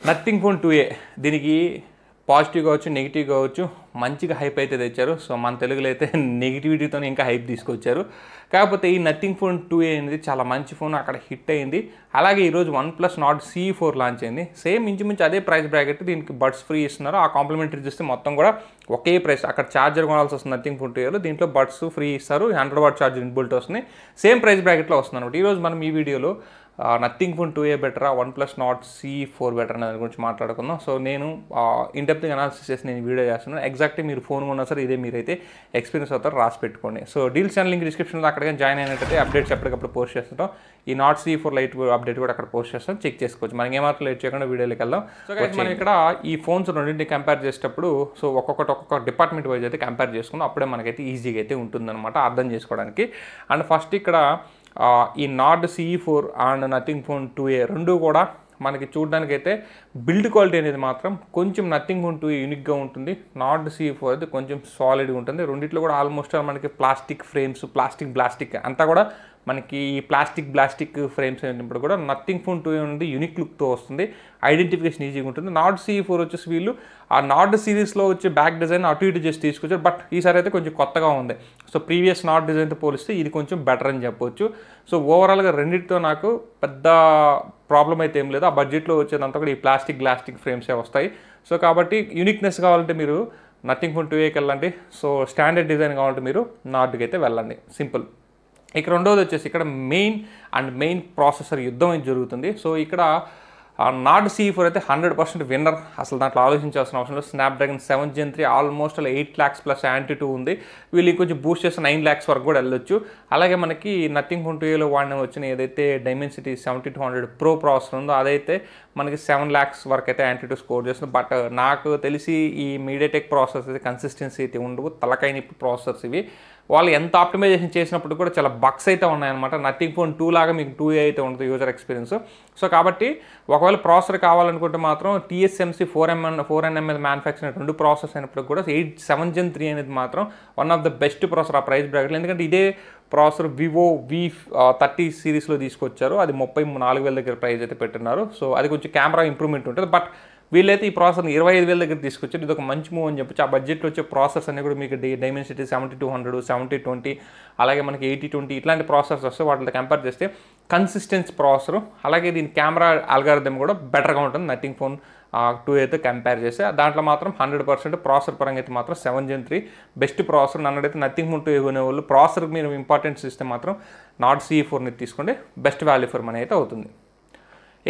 Nothing phone 2A దీనికి positive కావచ్చు negative కావచ్చు మంచిగా హైప్ అయితే తెచ్చారు. సో మన తెలుగులో అయితే నెగిటివిటీతో ఇంకా హైప్ తీసుకొచ్చారు. కాకపోతే ఈ నథింగ్ ఫోన్ 2A అనేది చాలా మంచి ఫోన్, అక్కడ హిట్ అయింది. అలాగే ఈరోజు OnePlus Nord CE4 లాంచ్ అయింది. సేమ్ ఇంచుమించు అదే ప్రైస్ బ్రాకెట్, దీనికి బడ్స్ ఫ్రీ ఇస్తున్నారు. ఆ కాంప్లిమెంటరీ చూస్తే మొత్తం కూడా ఒకే ప్రైస్. అక్కడ ఛార్జర్ కొనాల్సి వస్తుంది నథింగ్ ఫోన్ 2Aలో, దీంట్లో బడ్స్ ఫ్రీ ఇస్తారు. 100 వాట్ ఛార్జర్ ఇన్బుల్ట్ వస్తుంది. సేమ్ ప్రైస్ బ్రాకెట్లో వస్తుంది అనమాట. ఈరోజు మనం ఈ వీడియోలో నథింగ్ ఫోన్ 2A బెటరా, OnePlus Nord CE4 బెటర్ అనే దాని గురించి మాట్లాడుకుందాం. సో నేను ఇన్డెప్త్గా అనాలిసిస్ చేసి నేను వీడియో చేస్తున్నాను. ఎగ్జాక్ట్లీ మీరు ఫోన్ కొన్నా సరే ఇదే మీరైతే ఎక్స్పీరియన్స్ అవుతారు, రాసి పెట్టుకోండి. సో డీల్ ఛానల్ లింక్ డిస్క్రిప్షన్లో అక్కడికి జాయిన్ అయినట్టయితే అప్డేట్స్ ఎప్పటికప్పుడు పోస్ట్ చేస్తుంటాం. ఈ Nord CE4 లైట్ అప్డేట్ కూడా అక్కడ పోస్ట్ చేస్తాం, చెక్ చేసుకోవచ్చు. మనకి ఏమాత్రం లేట్ చేయకుండా వీడియోలోకి వెళ్దాం. సో మనం ఇక్కడ ఈ ఫోన్స్ రెండింటిని కంపేర్ చేసేటప్పుడు సో ఒక్కొక్క డిపార్ట్మెంట్ వైజ్ అయితే కంపేర్ చేసుకుందాం. అప్పుడే మనకైతే ఈజీగా అయితే ఉంటుందన్నమాట అర్థం చేసుకోవడానికి. అండ్ ఫస్ట్ ఇక్కడ ఈ Nord CE4 and nothing phone 2A రెండు కూడా మనకి చూడడానికి అయితే బిల్డ్ క్వాలిటీ అనేది మాత్రం కొంచెం నథింగ్ ఫోన్ 2A యూనిక్గా ఉంటుంది. Nord CE4 అయితే కొంచెం సాలిడ్గా ఉంటుంది. రెండిట్లో కూడా ఆల్మోస్ట్ మనకి ప్లాస్టిక్ ఫ్రేమ్స్, ప్లాస్టిక్ అంతా కూడా మనకి ఈ ప్లాస్టిక్ ఫ్రేమ్స్ అయినప్పుడు కూడా నథింగ్ ఫోన్ 2A అనేది యూనిక్ లుక్తో వస్తుంది. ఐడెంటిఫికేషన్ ఈజీగా ఉంటుంది. Nord CE4 వచ్చేసి వీళ్ళు ఆ Nord సిరీస్లో వచ్చే బ్యాక్ డిజైన్ అటు ఇటు చేసి తీసుకొచ్చారు. బట్ ఈసారి అయితే కొంచెం కొత్తగా ఉంది. సో ప్రీవియస్ Nord డిజైన్తో పోలిస్తే ఇది కొంచెం బెటర్ అని చెప్పొచ్చు. సో ఓవరాల్గా రెండింటితో నాకు పెద్ద ప్రాబ్లం అయితే ఏం లేదు. ఆ బడ్జెట్లో వచ్చేదంతా కూడా ఈ ప్లాస్టిక్ ఫ్రేమ్సే వస్తాయి. సో కాబట్టి యూనిక్నెస్ కావాలంటే మీరు నథింగ్ ఫోన్ 2Aకి వెళ్ళండి. సో స్టాండర్డ్ డిజైన్ కావాలంటే మీరు Nordకి అయితే వెళ్ళండి, సింపుల్. ఇక రెండోది వచ్చేసి ఇక్కడ మెయిన్ ప్రాసెసర్ యుద్ధం అయితే జరుగుతుంది. సో ఇక్కడ Nord CE4 అయితే 100% విన్నర్, అసలు దాంట్లో ఆలోచించాల్సిన అవసరం లేదు. స్నాప్డ్రాగన్ 7 Gen 3 ఆల్మోస్ట్ అలా 8 lakhs ప్లస్ యాంటీ2 ఉంది. వీళ్ళు ఇంకొంచెం బూస్ట్ చేస్తే 9 lakhs వరకు కూడా వెళ్ళొచ్చు. అలాగే మనకి నథింగ్ ఫోన్ 2Aలో వాడిన వచ్చిన ఏదైతే Dimensity 7200 Pro ప్రాసెసర్ ఉందో అదైతే మనకి 7 lakhs వరకు అయితే యాంటీ2 స్కోర్ చేస్తుంది. బట్ నాకు తెలిసి ఈ మీడియాటెక్ ప్రాసెసర్స్ అయితే కన్సిస్టెన్సీ అయితే ఉండవు, తలకాయ నిప్పి ప్రాసెసర్స్ ఇవి. వాళ్ళు ఎంత ఆప్టిమైజేషన్ చేసినప్పుడు కూడా చాలా బగ్స్ అయితే ఉన్నాయన్నమాట. నథింగ్ ఫోన్ 2 లాగా మీకు 2A అయితే ఉంటుంది యూజర్ ఎక్స్పీరియన్స్. సో కాబట్టి ఒకవేళ ప్రాసెసర్ కావాలనుకుంటే మాత్రం TSMC 4nm మ్యానుఫ్యాక్చర్ రెండు ప్రాసెస్ అయినప్పుడు కూడా 7 Gen 3 అనేది మాత్రం one of the best processor ఆ ప్రైస్ బ్రాకెట్లో. ఎందుకంటే ఇదే ప్రాసెసర్ వివో V30 సిరీస్లో తీసుకొచ్చారు. అది 34,000 దగ్గర ప్రైస్ అయితే పెట్టున్నారు. సో అది కొంచెం కెమెరా ఇంప్రూవ్మెంట్ ఉంటుంది. బట్ వీళ్ళైతే ఈ ప్రాసెసర్ని 25,000 దగ్గర తీసుకొచ్చారు. ఇది ఒక మంచి మూవ్ అని చెప్పొచ్చు. ఆ బడ్జెట్లో వచ్చే ప్రాసెసర్స్ అన్ని కూడా మీకు Dimensity 7200, 7020 అలాగే మనకి 8020 ఇట్లాంటి ప్రాసెసర్స్ వస్తాయి. వాటితో కంపేర్ చేస్తే కన్సిస్టెన్స్ ప్రాసెసర్, అలాగే దీని కెమెరా అల్గారిథం కూడా బెటర్గా ఉంటుంది నథింగ్ ఫోన్ 2A అయితే కంపేర్ చేస్తే. దాంట్లో మాత్రం 100% ప్రాసెసర్ పరంగా అయితే మాత్రం 7 Gen 3 బెస్ట్ ప్రాసెసర్. నన్నడైతే నథింగ్ ఫోన్ 2A కొనే వాళ్ళు ప్రాసెసర్కి మీరు ఇంపార్టెన్స్ ఇస్తే మాత్రం Nord CE4ని తీసుకోండి, బెస్ట్ వాల్యూ ఫర్ మనీ అయితే అవుతుంది.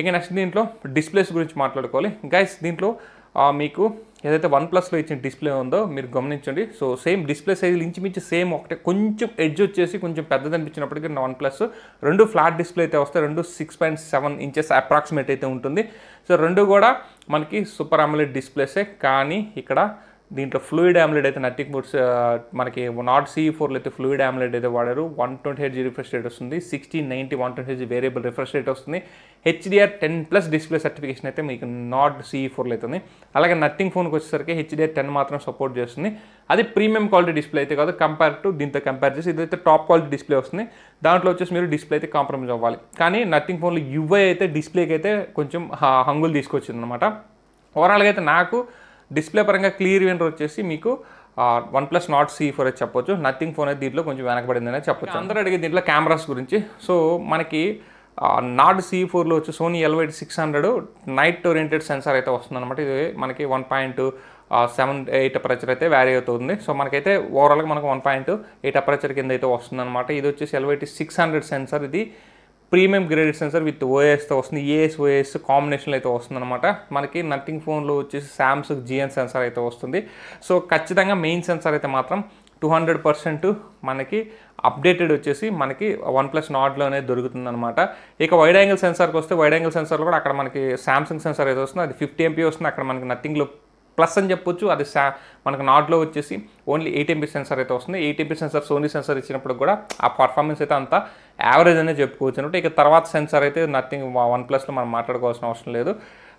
ఇక నెక్స్ట్ దీంట్లో డిస్ప్లేస్ గురించి మాట్లాడుకోవాలి గైస్. దీంట్లో మీకు ఏదైతే OnePlusలో ఇచ్చిన డిస్ప్లే ఉందో మీరు గమనించండి. సో సేమ్ డిస్ప్లే సైజులు ఇంచుమించు సేమ్ ఒకటే, కొంచెం ఎడ్జ్ వచ్చేసి కొంచెం పెద్దది అనిపించినప్పటికీ OnePlus రెండు ఫ్లాట్ డిస్ప్లే అయితే వస్తాయి. రెండు 6.7 inches అప్రాక్సిమేట్ అయితే ఉంటుంది. సో రెండు కూడా మనకి సూపర్ AMOLED డిస్ప్లేసే. కానీ ఇక్కడ దీంట్లో ఫ్లూయిడ్ AMOLED అయితే నథింగ్ బట్ మనకి Nord CE4లో అయితే ఫ్లూయిడ్ AMOLED అయితే వాడారు. 120Hz రిఫ్రెష్ రేట్ వస్తుంది, 1690 120Hz వేరియబుల్ రిఫ్రెష్ రేట్ వస్తుంది. HDR10+ డిస్ప్లే సర్టిఫికేషన్ అయితే మీకు Nord CE4లో అవుతుంది. అలాగే నథింగ్ ఫోన్కి వచ్చేసరికి HDR10 మాత్రం సపోర్ట్ చేస్తుంది. అది ప్రీమియం క్వాలిటీ డిస్ప్లే అయితే కాదు, దీంతో కంపేర్ చేసి ఇదైతే టాప్ క్వాలిటీ డిస్ప్లే వస్తుంది. దాంట్లో వచ్చేసి మీరు డిస్ప్లే అయితే కాంప్రమైజ్ అవ్వాలి. కానీ నథింగ్ ఫోన్లో UI అయితే డిస్ప్లేకి అయితే కొంచెం హంగులు తీసుకొచ్చింది అనమాట. ఓవరాల్గా అయితే నాకు డిస్ప్లే పరంగా క్లియర్ విన్నర్ వచ్చేసి మీకు OnePlus Nord CE4 అయితే చెప్పొచ్చు. నథింగ్ ఫోన్ అయితే దీంట్లో కొంచెం వెనకబడిందనే చెప్పొచ్చు. అందరూ అడిగే దీంట్లో కెమెరాస్ గురించి. సో మనకి Nord CE4లో వచ్చి Sony LY600 night oriented censor అయితే వస్తుంది అనమాట. ఇది మనకి 1.78 అపర్చర్ అయితే వ్యారీ అవుతుంది. సో మనకైతే ఓవరాల్గా మనకు 1.8 అపర్చర్ కింద అయితే వస్తుంది అనమాట. ఇది వచ్చేసి LY600 సెన్సార్. ఇది ప్రీమియం గ్రేడెడ్ సెన్సార్ విత్ OISతో వస్తుంది. OIS కాంబినేషన్లో అయితే వస్తుంది అనమాట. మనకి నథింగ్ ఫోన్లో వచ్చేసి Samsung GN సెన్సార్ అయితే వస్తుంది. సో ఖచ్చితంగా మెయిన్ సెన్సార్ అయితే మాత్రం 200% మనకి అప్డేటెడ్ వచ్చేసి మనకి OnePlus Nordలోనే దొరుకుతుంది అనమాట. ఇక వైడ్ యాంగిల్ సెన్సార్కి వస్తే వైడ్ యాంగిల్ సెన్సార్లో కూడా అక్కడ మనకి Samsung సెన్సార్ అయితే వస్తుంది. అది 50 MP వస్తుంది. అక్కడ మనకి నథింగ్లో ప్లస్ అని చెప్పొచ్చు. అది మనకు Nordలో వచ్చేసి ఓన్లీ 8 MP సెన్సార్ అయితే వస్తుంది. 8 MP సెన్సార్ సోనీ సెన్సార్ ఇచ్చినప్పుడు కూడా ఆ పర్ఫార్మెన్స్ అయితే అంత యావరేజ్ అనే చెప్పుకోవచ్చు అనమాట. ఇక తర్వాత సెన్సార్ అయితే నథింగ్ OnePlusలో మనం మాట్లాడుకోవాల్సిన అవసరం లేదు.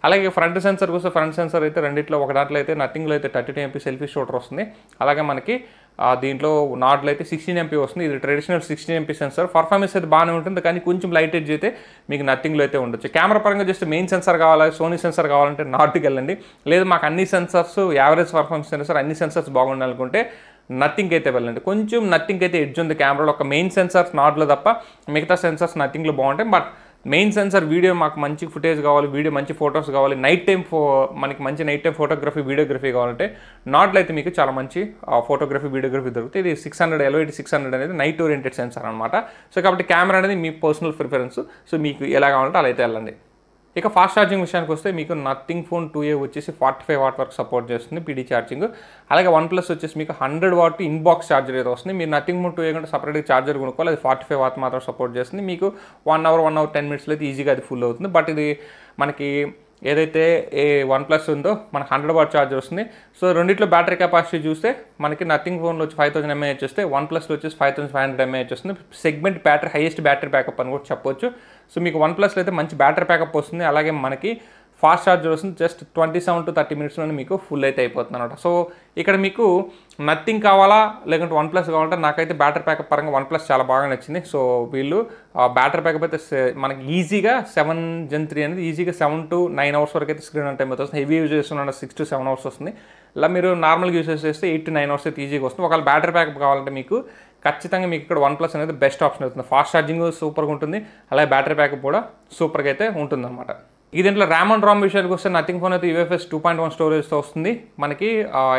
అలాగే ఫ్రంట్ సెన్సార్ కోసం ఫ్రంట్ సెన్సార్ అయితే రెండిట్లో ఒక దాంట్లో అయితే నథింగ్లో అయితే 32 MP సెల్ఫీ షూటర్ వస్తుంది. అలాగే మనకి దీంట్లో నార్డ్లో అయితే 16 MP వస్తుంది. ఇది ట్రెడిషనల్ 16 MP సెన్సార్. పర్ఫార్మెన్స్ అయితే బాగానే ఉంటుంది, కానీ కొంచెం లైట్ ఎడ్జ్ అయితే మీకు నథింగ్లో అయితే ఉండొచ్చు. కెమెరా పరంగా జస్ట్ మెయిన్ సెన్సార్ కావాలి, సోనీ సెన్సార్ కావాలంటే నార్డ్కి వెళ్ళండి. లేదు మాకు అన్ని సెన్సార్స్ యావరేజ్ పర్ఫార్మెన్స్ సెన్సార్ అన్ని సెన్సార్స్ బాగుండాలనుకుంటే నథింగ్ అయితే వెళ్ళండి. కొంచెం నథింగ్ అయితే ఎడ్జ్ ఉంది కెమెరాలో, ఒక మెయిన్ సెన్సార్స్ నార్డ్లో తప్ప మిగతా సెన్సార్స్ నథింగ్లో బాగుంటాయి. బట్ మెయిన్ సెన్సార్ వీడియో మాకు మంచి ఫుటేజ్ కావాలి, వీడియో మంచి ఫొటోస్ కావాలి, నైట్ టైం మనకి మంచి నైట్ టైం ఫోటోగ్రఫీ వీడియోగ్రఫీ కావాలంటే నార్డ్లో అయితే మీకు చాలా మంచి ఫోటోగ్రఫీ వీడియోగ్రఫీ దొరుకుతుంది. ఇది 600 LOD600 అనేది నైట్ ఓరియంటెడ్ సెన్సార్ అనమాట. సో కాబట్టి కెమెరా అనేది మీ పర్సనల్ ప్రిఫరెన్స్. సో మీకు ఎలా కావాలంటే అలా అయితే వెళ్ళండి. ఇక ఫాస్ట్ ఛార్జింగ్ విషయానికి వస్తే మీకు నథింగ్ ఫోన్ 2A వచ్చేసి 45 వాట్ వరకు సపోర్ట్ చేస్తుంది PD ఛార్జింగ్. అలాగే OnePlus వచ్చేసి మీకు 100 వాట్ ఇన్బాక్స్ ఛార్జర్ అయితే వస్తుంది. మీరు నథింగ్ ఫోన్ 2A కంటే సపరేట్గా ఛార్జర్ కొనుక్కోవాలి, అది 45 వాట్ మాత్రం సపోర్ట్ చేస్తుంది. మీకు 1 అవర్ 10 మినిట్స్లో అయితే ఈజీగా అది ఫుల్ అవుతుంది. బట్ ఇది మనకి ఏదైతే OnePlus ఉందో మనకు 100 వాట్ ఛార్జర్ వస్తుంది. సో రెండిట్లో బ్యాటరీ కెపాసిటీ చూస్తే మనకి నథింగ్ ఫోన్లో వచ్చి 5000 mAh వస్తే OnePlusలో వచ్చేసి 5500 mAh వస్తుంది. Segment battery highest battery backup అని కూడా చెప్పొచ్చు. సో మీకు OnePlusలో అయితే మంచి బ్యాటరీ బ్యాకప్ వస్తుంది. అలాగే మనకి ఫాస్ట్ ఛార్జర్ వస్తుంది. జస్ట్ 27 to 30 మినిట్స్లోనే మీకు ఫుల్ అయితే అయిపోతుంది అనమాట. సో ఇక్కడ మీకు నథింగ్ కావాలా లేకుంటే OnePlus కావాలంటే నాకైతే బ్యాటరీ బ్యాకప్ పరంగా OnePlus చాలా బాగా నచ్చింది. సో వీళ్ళు బ్యాటరీ బ్యాకప్ అయితే మనకి ఈజీగా 7 Gen 3 అనేది ఈజీగా 7 to 9 అవర్స్ వరకు అయితే స్క్రీన్ ఆన్ టైం అయితే వస్తుంది. హెవీ యూజ్ చేస్తున్న 6 to 7 అవర్స్ వస్తుంది. ఇలా మీరు నార్మల్గా యూజ్ చేస్తే 8 to 9 అవర్స్ అయితే ఈజీగా వస్తుంది. ఒకవేళ బ్యాటరీ బ్యాకప్ కావాలంటే మీకు ఖచ్చితంగా మీకు ఇక్కడ OnePlus అనేది బెస్ట్ ఆప్షన్ అవుతుంది. ఫాస్ట్ ఛార్జింగ్ సూపర్గా ఉంటుంది, అలాగే బ్యాటరీ బ్యాకప్ కూడా సూపర్గా అయితే ఉంటుందన్నమాట. ఈ దీంట్లో ర్యామ్ అండ్ రామ్ విషయానికి వస్తే నథింగ్ ఫోన్ అయితే UFS 2.1 స్టోరేజ్తో వస్తుంది. మనకి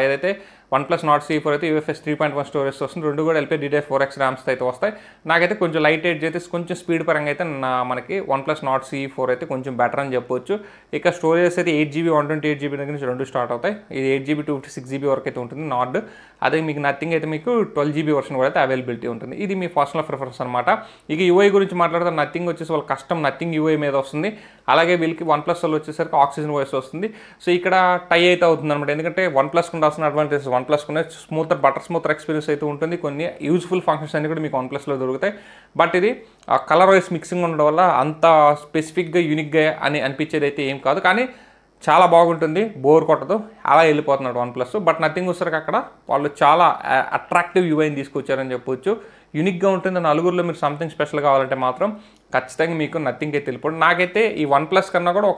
ఏదైతే OnePlus Nord CE4 అయితే UFS 3.1 స్టోరేజ్తో వస్తుంది. రెండు కూడా LPDDR4X ర్యామ్స్తో అయితే వస్తాయి. నాకైతే కొంచెం లైట్ ఎడ్జ్ అయితే కొంచెం స్పీడ్ పరంగా అయితే మనకి OnePlus Nord CE4 అయితే కొంచెం బెటర్ అని చెప్పొచ్చు. ఇక స్టోరేజ్ అయితే 8GB 128GB దగ్గర నుంచి రెండు స్టార్ట్ అవుతాయి. ఇది 8GB 256GB వరకు అయితే ఉంటుంది నార్డ్. అదే మీకు నథింగ్ అయితే మీకు 12GB వర్షన్ కూడా అయితే అవైలబిలిటీ ఉంటుంది. ఇది మీ పర్సనల్ ప్రిఫరెన్స్ అనమాట. ఇక UI గురించి మాట్లాడితే నథింగ్ వచ్చేసి వాళ్ళ కస్టమ్ నథింగ్ UI మీద వస్తుంది. అలాగే వీళ్ళకి OnePlus వాళ్ళు వచ్చేసరికి ఆక్సిజన్ వాయిస్ వస్తుంది. సో ఇక్కడ టై అయితే అవుతుంది అనమాట. ఎందుకంటే OnePlus ఉండాల్సిన అడ్వాంటేజ్ OnePlus కునే బటర్ స్మూతర్ ఎక్స్పీరియన్స్ అయితే ఉంటుంది. కొన్ని యూజ్ఫుల్ ఫంక్షన్స్ అన్ని కూడా మీకు OnePlusలో దొరుకుతాయి. బట్ ఇది కలర్ వైస్ మిక్సింగ్ ఉండడం వల్ల అంత స్పెసిఫిక్గా యూనిక్గా అని అనిపించేది అయితే ఏం కాదు, కానీ చాలా బాగుంటుంది, బోర్ కొట్టదు, అలా వెళ్ళిపోతున్నాడు OnePlus. బట్ నథింగ్ వచ్చేసరికి అక్కడ వాళ్ళు చాలా అట్రాక్టివ్ UIని తీసుకొచ్చారని చెప్పొచ్చు. యూనిక్గా ఉంటుంది. నలుగురిలో మీరు సంథింగ్ స్పెషల్ కావాలంటే మాత్రం ఖచ్చితంగా మీకు నథింగ్ అయితే వెళ్ళిపోతుంది. నాకైతే ఈ OnePlus కన్నా కూడా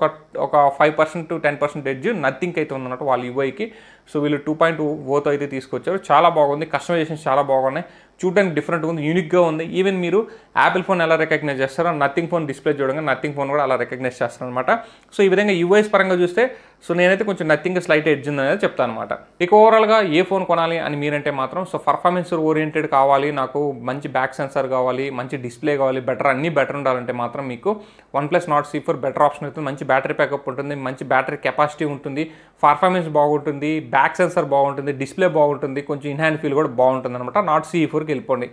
ఒక 5% to 10% ఎడ్జ్ నథింగ్ అయితే ఉందన్నట్టు వాళ్ళ UIకి. సో వీళ్ళు 2.0తో అయితే తీసుకొచ్చారు. చాలా బాగుంది, కస్టమైజేషన్స్ చాలా బాగున్నాయి, చూడడానికి డిఫరెంట్గా ఉంది, యూనిక్గా ఉంది. ఈవెన్ మీరు యాపిల్ ఫోన్ ఎలా రికగ్నైజ్ చేస్తారో నథింగ్ ఫోన్ డిస్ప్లే చూడగా నథింగ్ ఫోన్ కూడా అలా రికగ్నైజ్ చేస్తారనమాట. సో ఈ విధంగా UIs పరంగా చూస్తే సో నేనైతే కొంచెం నథింగ్ స్లైట్ ఎడ్జ్ ఉందనేది చెప్తాను అనమాట. ఇక ఓవరాల్గా ఏ ఫోన్ కొనాలి అని మీరంటే మాత్రం సో పర్ఫార్మెన్స్ ఓరియంటెడ్ కావాలి, నాకు మంచి బ్యాక్ సెన్సార్ కావాలి, మంచి డిస్ప్లే కావాలి, అన్నీ బెటర్ ఉండాలంటే మాత్రం మీకు OnePlus Nord CE4 better option అవుతుంది. మంచి బ్యాటరీ బ్యాకప్ ఉంటుంది, మంచి బ్యాటరీ కెపాసిటీ ఉంటుంది, పర్ఫార్మెన్స్ బాగుంటుంది, బ్యాక్ సెన్సార్ బాగుంటుంది, డిస్ప్లే బాగుంటుంది, కొంచెం ఇన్ హ్యాండ్ ఫీల్ కూడా బాగుంటుంది అనమాట. Nord CE4కి వెళ్ళిపోండి.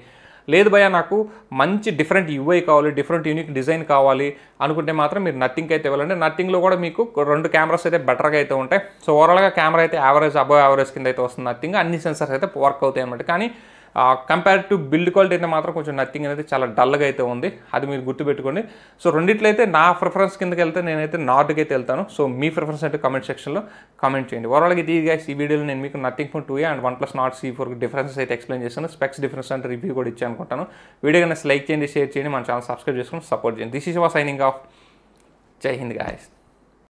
లేదు భయ్యా నాకు మంచి డిఫరెంట్ UI కావాలి, డిఫరెంట్ యూనిక్ డిజైన్ కావాలి అనుకుంటే మాత్రం మీరు నథింగ్ అయితే వెళ్ళండి. నథింగ్లో కూడా మీకు 2 కెమెరాస్ అయితే బెటర్గా అయితే ఉంటాయి. సో ఓవరాల్గా కెమెరా అయితే యావరేజ్ అబవ్ యావరేజ్ కింద అయితే వస్తుంది నథింగ్. అన్ని సెన్సర్స్ అయితే వర్క్ అవుతాయి అన్నమాట. కానీ కంపేర్ టు బిల్డ్ క్వాలిటీ అయితే మాత్రం కొంచెం నథింగ్ అనేది చాలా డల్గా అయితే ఉంది, అది మీరు గుర్తుపెట్టుకోండి. సో రెండిట్లో అయితే నా ప్రిఫరెన్స్ కిందకి వెళ్తే నేనైతే నార్డ్కి అయితే వెళ్తాను. సో మీ ప్రిఫరెన్స్ అయితే కామెంట్ సెక్షన్లో కామెంట్ చేయండి. ఓవరాల్గా ఇది గైస్ ఈ వీడియోలో నేను మీకు nothing phone 2A and OnePlus Nord CE4 differences అయితే ఎక్స్ప్లెయిన్ చేస్తాను. స్పెక్స్ డిఫరెన్స్ అంటే రివ్యూ కూడా ఇచ్చాను అనుకుంటాను. వీడియో కన్నా లైక్ చేయండి, షేర్ చేయండి, మన ఛానల్ సబ్స్క్రైబ్ చేసుకుని సపోర్ట్ చేయండి. This is signing off. జై హింద్ గైస్.